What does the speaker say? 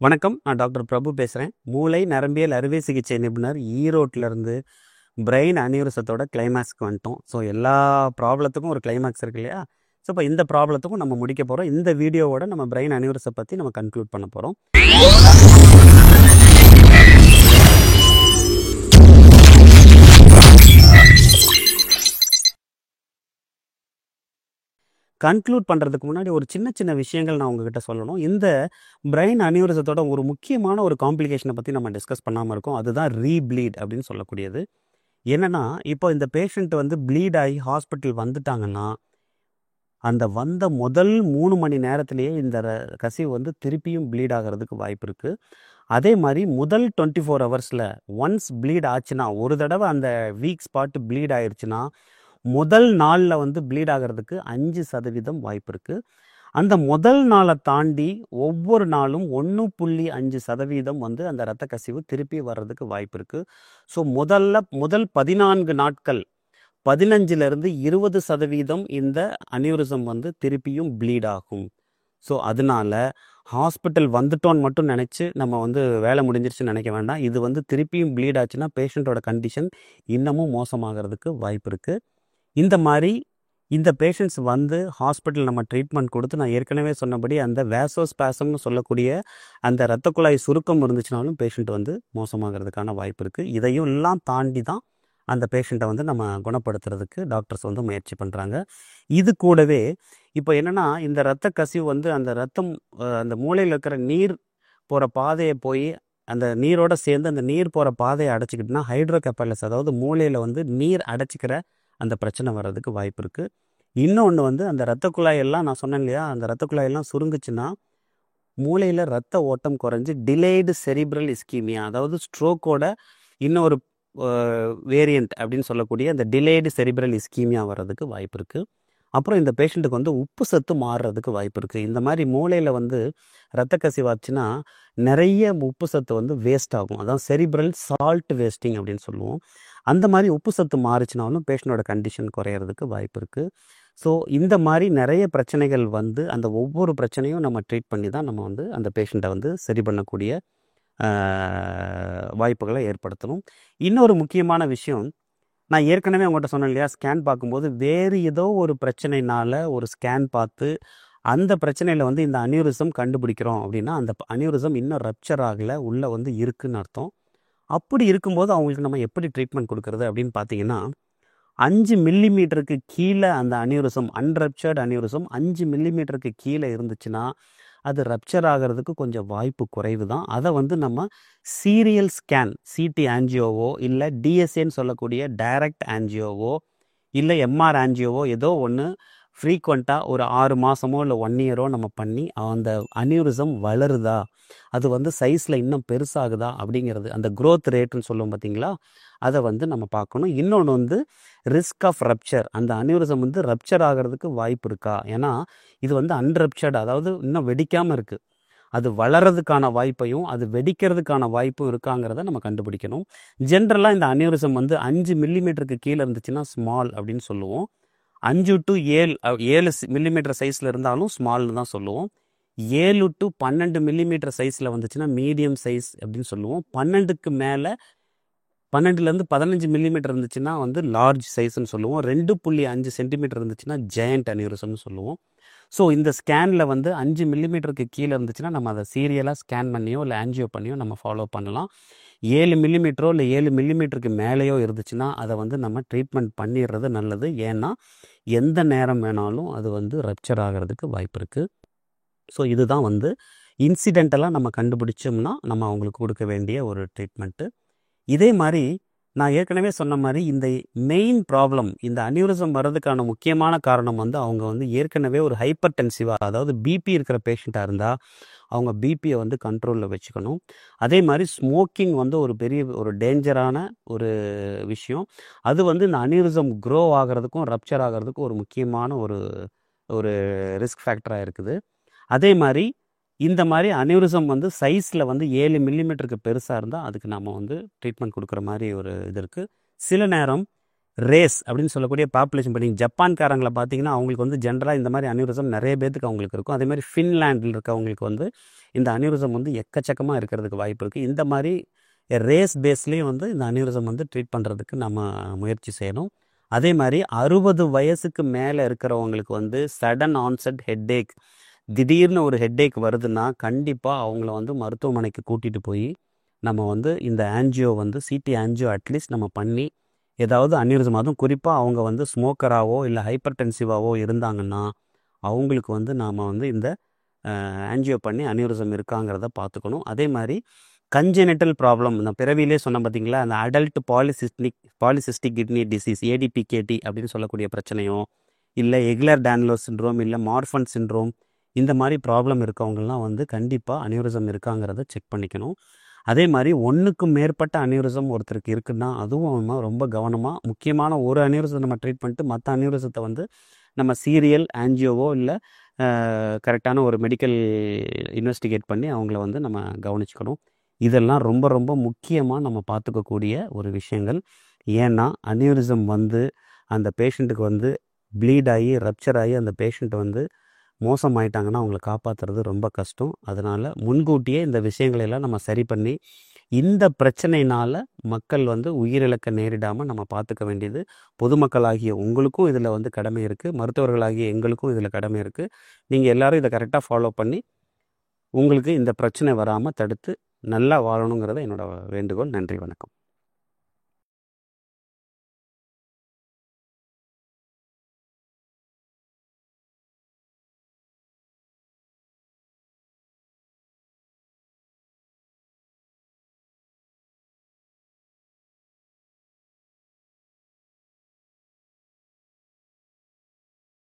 வணக்கம். நான் டாக்டர் பிரபு பேசுகிறேன். மூளை நரம்பியல் அறுவை சிகிச்சை நிபுணர், ஈரோட்டிலேருந்து. பிரெயின் அனியூரிசத்தோட கிளைமேக்ஸ்க்கு வந்துட்டோம். ஸோ எல்லா ப்ராப்ளத்துக்கும் ஒரு கிளைமேக்ஸ் இருக்கு இல்லையா? ஸோ இப்போ இந்த ப்ராப்ளத்துக்கும் நம்ம முடிக்க போகிறோம். இந்த வீடியோவோட நம்ம பிரெயின் அனியூரிசம் பற்றி நம்ம கன்க்ளூட் பண்ண போகிறோம். கன்க்ளூட் பண்ணுறதுக்கு முன்னாடி ஒரு சின்ன சின்ன விஷயங்கள் நான் உங்ககிட்ட சொல்லணும். இந்த பிரெயின் அனியூரிசத்தோட ஒரு முக்கியமான ஒரு காம்ப்ளிகேஷனை பற்றி நம்ம டிஸ்கஸ் பண்ணாமல் இருக்கோம். அதுதான் ரீப்ளீட் அப்படின்னு சொல்லக்கூடியது. என்னென்னா, இப்போ இந்த பேஷண்ட் வந்து ப்ளீட் ஆகி ஹாஸ்பிட்டல் வந்துட்டாங்கன்னா, அந்த வந்த முதல் 3 மணி நேரத்திலேயே இந்த கசிவு வந்து திருப்பியும் ப்ளீட் ஆகிறதுக்கு வாய்ப்பு இருக்குது. அதே மாதிரி முதல் 24 ஹவர்ஸில் ஒன்ஸ் ப்ளீட் ஆச்சுன்னா, ஒரு தடவை அந்த வீக் ஸ்பாட் ப்ளீட் ஆயிடுச்சுன்னா, முதல் நாளில் வந்து ப்ளீட் ஆகிறதுக்கு 5% வாய்ப்பு இருக்குது. அந்த முதல் நாளை தாண்டி ஒவ்வொரு நாளும் 1.5% வந்து அந்த இரத்த கசிவு திருப்பி வர்றதுக்கு வாய்ப்பு இருக்குது. ஸோ முதல் 14 நாட்கள் 15லேருந்து 20% இந்த அனியூரிசம் வந்து திருப்பியும் ப்ளீட் ஆகும். ஸோ அதனால ஹாஸ்பிட்டல் வந்துட்டோன்னு மட்டும் நினச்சி நம்ம வந்து வேலை முடிஞ்சிருச்சுன்னு நினைக்க வேண்டாம். இது வந்து திருப்பியும் ப்ளீட் ஆச்சுன்னா பேஷண்ட்டோட கண்டிஷன் இன்னமும் மோசமாகிறதுக்கு வாய்ப்பு இருக்குது. இந்த பேஷண்ட்ஸ் வந்து ஹாஸ்பிட்டல் நம்ம ட்ரீட்மெண்ட் கொடுத்து, நான் ஏற்கனவே சொன்னபடி அந்த வேசோஸ்பாசம்னு சொல்லக்கூடிய அந்த இரத்த குழாய் சுருக்கம் இருந்துச்சுனாலும் பேஷண்ட் வந்து மோசமாகிறதுக்கான வாய்ப்பு இருக்குது. இதையும் எல்லாம் தாண்டி தான் அந்த பேஷண்ட்டை வந்து நம்ம குணப்படுத்துறதுக்கு டாக்டர்ஸ் வந்து முயற்சி பண்ணுறாங்க. இது கூடவே இப்போ என்னென்னா, இந்த இரத்த கசிவு வந்து அந்த ரத்தம் அந்த மூளையில் இருக்கிற நீர் போகிற பாதையை போய் அந்த நீரோட சேர்ந்து அந்த நீர் போகிற பாதையை அடைச்சிக்கிட்டுனா ஹைட்ரோகெஃபாலஸ், அதாவது மூளையில் வந்து நீர் அடைச்சிக்கிற அந்த பிரச்சனை வர்றதுக்கு வாய்ப்பு இருக்குது. இன்னொன்று வந்து அந்த இரத்த குழாயெல்லாம் நான் சொன்னேன் இல்லையா, அந்த இரத்த குழாயெல்லாம் சுருங்குச்சுன்னா மூளையில் இரத்த ஓட்டம் குறைஞ்சி டிலேடு செரிப்ரல் இஸ்கீமியா, அதாவது ஸ்ட்ரோக்கோட இன்னொரு வேரியண்ட் அப்படின்னு சொல்லக்கூடிய அந்த டிலேடு செரிப்ரல் இஸ்கீமியா வர்றதுக்கு வாய்ப்பு இருக்குது. அப்புறம் இந்த பேஷண்ட்டுக்கு வந்து உப்பு சத்து மாறுறதுக்கு வாய்ப்பு இருக்குது. இந்த மாதிரி மூளையில் வந்து இரத்த கசிவாச்சுன்னா நிறைய உப்பு சத்து வந்து வேஸ்ட் ஆகும். அதான் செரிப்ரல் சால்ட் வேஸ்டிங் அப்படின்னு சொல்லுவோம். அந்த மாதிரி உப்பு சத்து மாறிச்சுனாலும் பேஷண்ட்டோட கண்டிஷன் குறையிறதுக்கு வாய்ப்பு இருக்குது. ஸோ இந்த மாதிரி நிறைய பிரச்சனைகள் வந்து அந்த ஒவ்வொரு பிரச்சனையும் நம்ம ட்ரீட் பண்ணி தான் நம்ம வந்து அந்த பேஷண்ட்டை வந்து சரி பண்ணக்கூடிய வாய்ப்புகளை ஏற்படுத்தணும். இன்னொரு முக்கியமான விஷயம், நான் ஏற்கனவே உங்கள்கிட்ட சொன்னேன் இல்லையா, ஸ்கேன் பார்க்கும்போது வேறு ஏதோ ஒரு பிரச்சனைனால ஒரு ஸ்கேன் பார்த்து அந்த பிரச்சனையில் வந்து இந்த அனியூரிசம் கண்டுபிடிக்கிறோம் அப்படின்னா, அந்த அனியூரிசம் இன்னும் ரப்சர் ஆகலை, உள்ளே வந்து இருக்குதுன்னு அர்த்தம். அப்படி இருக்கும்போது அவங்களுக்கு நம்ம எப்படி ட்ரீட்மெண்ட் கொடுக்குறது அப்படின்னு பார்த்தீங்கன்னா, 5 மில்லிமீட்டருக்கு கீழே அந்த அனியூரிசம், அன்ரப்சர்டு அனியூரிசம் 5 மில்லிமீட்டருக்கு கீழே இருந்துச்சுன்னா அது ரப்சர் ஆகிறதுக்கு கொஞ்சம் வாய்ப்பு குறைவு தான். அதை வந்து நம்ம சீரியல் ஸ்கேன், சிடி ஆன்ஜியோவோ இல்லை டிஎஸ்ஏன்னு சொல்லக்கூடிய டைரக்ட் ஆன்ஜியோவோ இல்லை எம்ஆர் ஆன்ஜியோவோ ஏதோ ஒன்று ஃப்ரீக்வெண்ட்டாக ஒரு 6 மாதமோ இல்லை 1 இயரோ நம்ம பண்ணி அந்த அனியூரிசம் வளருதா, அது வந்து சைஸில் இன்னும் பெருசாகுதா அப்படிங்கிறது, அந்த க்ரோத் ரேட்டுன்னு சொல்லுவோம் பார்த்தீங்களா, அதை வந்து நம்ம பார்க்கணும். இன்னொன்று வந்து ரிஸ்க் ஆஃப் ரப்சர், அந்த அனியூரிசம் வந்து ரப்சர் ஆகிறதுக்கு வாய்ப்பு இருக்கா, ஏன்னா இது வந்து அன்ரப்சர்டு, அதாவது இன்னும் வெடிக்காமல் இருக்குது. அது வளர்கிறதுக்கான வாய்ப்பையும் அது வெடிக்கிறதுக்கான வாய்ப்பும் இருக்காங்கிறத நம்ம கண்டுபிடிக்கணும். ஜென்ரலாக இந்த அனியூரிசம் வந்து 5 மில்லிமீட்டருக்கு கீழே இருந்துச்சுன்னா ஸ்மால் அப்படின்னு சொல்லுவோம். 5 to 7 மில்லிமீட்டர் சைஸில் இருந்தாலும் ஸ்மால்னு தான் சொல்லுவோம். 7 to 12 மில்லிமீட்டர் சைஸில் வந்துச்சுன்னா மீடியம் சைஸ் அப்படின்னு சொல்லுவோம். 12க்கு மேலே 12லேருந்து 15 மில்லிமீட்டர் இருந்துச்சுன்னா வந்து லார்ஜ் சைஸ்ன்னு சொல்லுவோம். 2.5 சென்டிமீட்டர் இருந்துச்சுன்னா ஜெயண்ட் அனியூரிசம்னு சொல்லுவோம். ஸோ இந்த ஸ்கேனில் வந்து 5 மில்லிமீட்டருக்கு கீழே இருந்துச்சுன்னா நம்ம அதை சீரியலாக ஸ்கேன் பண்ணியோ இல்லை ஆன்ஜியோ பண்ணியோ நம்ம ஃபாலோ பண்ணலாம். 7 மில்லிமீட்டரோ இல்லை 7 மில்லிமீட்டருக்கு மேலேயோ இருந்துச்சுன்னா அதை வந்து நம்ம ட்ரீட்மெண்ட் பண்ணிடுறது நல்லது. ஏன்னா எந்த நேரம் வேணாலும் அது வந்து ரப்சர் ஆகிறதுக்கு வாய்ப்பு இருக்குது. ஸோ இதுதான் வந்து இன்சிடென்டலாக நம்ம கண்டுபிடிச்சோம்னா நம்ம அவங்களுக்கு கொடுக்க வேண்டிய ஒரு ட்ரீட்மெண்ட்டு. இதே மாதிரி நான் ஏற்கனவே சொன்ன மாதிரி இந்த மெயின் ப்ராப்ளம், இந்த அனியூரிசம் வர்றதுக்கான முக்கியமான காரணம் வந்து அவங்க வந்து ஏற்கனவே ஒரு ஹைப்பர் டென்சிவாக, அதாவது பிபி இருக்கிற பேஷண்ட்டாக இருந்தால் அவங்க பிபியை வந்து கண்ட்ரோலில் வச்சுக்கணும். அதே மாதிரி ஸ்மோக்கிங் வந்து ஒரு பெரிய ஒரு டேஞ்சரான ஒரு விஷயம். அது வந்து இந்த அனியூரிசம் க்ரோ ஆகிறதுக்கும் ரப்சர் ஆகிறதுக்கும் ஒரு முக்கியமான ஒரு ரிஸ்க் ஃபேக்டராக இருக்குது. அதே மாதிரி இந்த மாதிரி அனியூரிசம் வந்து சைஸில் வந்து 7 மில்லிமீட்டருக்கு பெருசாக இருந்தால் அதுக்கு நம்ம வந்து ட்ரீட்மெண்ட் கொடுக்குற மாதிரி ஒரு இது இருக்குது. சில நேரம் ரேஸ் அப்படின்னு சொல்லக்கூடிய பாப்புலேஷன். இப்போ நீங்கள் ஜப்பான்காரங்களை பார்த்தீங்கன்னா அவங்களுக்கு வந்து ஜென்ரலாக இந்த மாதிரி அனியூரிசம் நிறைய பேத்துக்கு அவங்களுக்கு இருக்கும். அதே மாதிரி ஃபின்லாண்டில் இருக்கவங்களுக்கு வந்து இந்த அனியூரிசம் வந்து எக்கச்சக்கமாக இருக்கிறதுக்கு வாய்ப்பு இருக்குது. இந்த மாதிரி ரேஸ் பேஸ்லேயும் வந்து இந்த அனியூரிசம் வந்து ட்ரீட் பண்ணுறதுக்கு நம்ம முயற்சி செய்யணும். அதே மாதிரி 60 வயசுக்கு மேலே இருக்கிறவங்களுக்கு வந்து சடன் ஆன்செட் ஹெட்டேக், திடீர்னு ஒரு ஹெட்டேக் வருதுன்னா கண்டிப்பாக அவங்கள வந்து மருத்துவமனைக்கு கூட்டிகிட்டு போய் நம்ம வந்து இந்த ஆன்ஜியோ வந்து சிடி ஆன்ஜியோ அட்லீஸ்ட் நம்ம பண்ணி ஏதாவது அனியூரிசம், அதுவும் குறிப்பாக அவங்க வந்து ஸ்மோக்கராகவோ இல்லை ஹைப்பர் டென்சிவாவோ இருந்தாங்கன்னா அவங்களுக்கு வந்து நாம் வந்து இந்த ஆன்ஜியோ பண்ணி அனியூரிசம் இருக்காங்கிறத பார்த்துக்கணும். அதே மாதிரி கஞ்செனிட்டல் ப்ராப்ளம், நான் பிறவிலே சொன்னேன் பார்த்தீங்களா, அந்த அடல்ட் பாலிசிஸ்டிக் கிட்னி டிசீஸ் ஏடிபிகேடி அப்படின்னு சொல்லக்கூடிய பிரச்சனையோ இல்லை எக்லர் டான்லோஸ் சின்ட்ரோம் இல்லை மார்ஃபன் சின்ட்ரோம், இந்த மாதிரி ப்ராப்ளம் இருக்கவங்கலாம் வந்து கண்டிப்பாக அனியூரிசம் இருக்காங்கிறத செக் பண்ணிக்கணும். அதே மாதிரி ஒன்றுக்கும் மேற்பட்ட அனியூரிசம் ஒருத்தருக்கு இருக்குன்னா அதுவும் நம்ம ரொம்ப கவனமாக, முக்கியமான ஒரு அனியூரிசத்தை நம்ம ட்ரீட் பண்ணிட்டு மற்ற அனியூரிசத்தை வந்து நம்ம சீரியல் ஆன்ஜியோவோ இல்லை கரெக்டான ஒரு மெடிக்கல் இன்வெஸ்டிகேட் பண்ணி அவங்கள வந்து நம்ம கவனிச்சுக்கணும். இதெல்லாம் ரொம்ப ரொம்ப முக்கியமாக நம்ம பார்த்துக்கக்கூடிய ஒரு விஷயங்கள். ஏன்னா அனியூரிசம் வந்து அந்த பேஷண்ட்டுக்கு வந்து ப்ளீட் ஆகி ரப்சர் ஆகி அந்த பேஷண்ட்டை வந்து மோசமாயிட்டாங்கன்னா அவங்கள காப்பாற்றுறது ரொம்ப கஷ்டம். அதனால் முன்கூட்டியே இந்த விஷயங்களெல்லாம் நம்ம சரி பண்ணி இந்த பிரச்சனையினால் மக்கள் வந்து உயிரிழக்க நேரிடாமல் நம்ம பார்த்துக்க வேண்டியது பொதுமக்களாகிய உங்களுக்கும் இதில் வந்து கடமை இருக்குது, மருத்துவர்களாகிய எங்களுக்கும் இதில் கடமை இருக்குது. நீங்கள் எல்லோரும் இதை கரெக்டாக ஃபாலோ பண்ணி உங்களுக்கு இந்த பிரச்சனை வராமல் தடுத்து நல்லா வாழணுங்கிறத என்னோட வேண்டுகோள். நன்றி, வணக்கம்.